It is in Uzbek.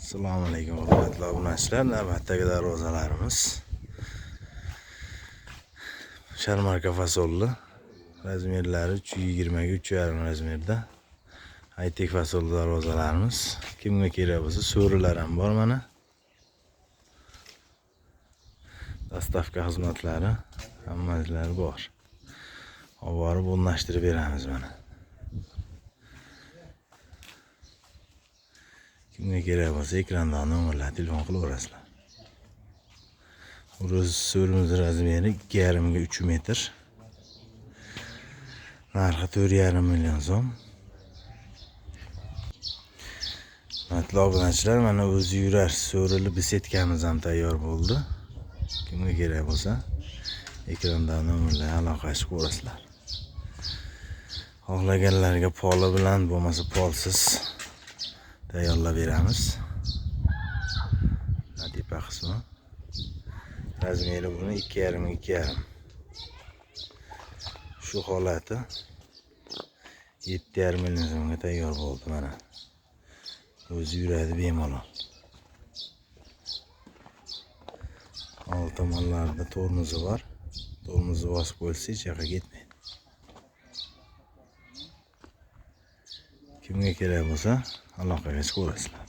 Assalomu alaykum hurmatli obunachilar. Navbatdagi darvozalarimiz sharmarka fasolli. Razmerlari 320 ga 3,5 razmerda. High-tech fasolli darvozalarimiz. Kimga kerak bo'lsa, so'rilar ham bor mana. Dastavka xizmatlari hammalari bor. Olib borib o'rnashtirib beramiz mana. Kimga kerak bo'lsa ekrandan nomerlarga telefon qilaverasizlar. So'rimiz razmeri 2,5 ga 3 metr. Narxi 4,5 million so'm. Hurmatli obunachilar, mana o'zi yurar so'rili besetkamiz ham tayyor bo'ldi. Kimga kerak bo'lsa ekrandan nomerlarga aloqa qilaverasizlar. Xohlaganlarga poli bilan bo'lmasa polsiz tayyorlab beramiz. Tepa qismi. Razmeri buni 2,5 ga 2,5. Shu holati 7,5 million so'mga tayyor bo'ldi mana. O'zi yuradi bemalol. Old tomonlarida tormozi bor. Tormozni bosib qo'ysa hech yoqqa ketmaydi. Kimga kerak bo'lsa aloqaga chiqaverasizlar.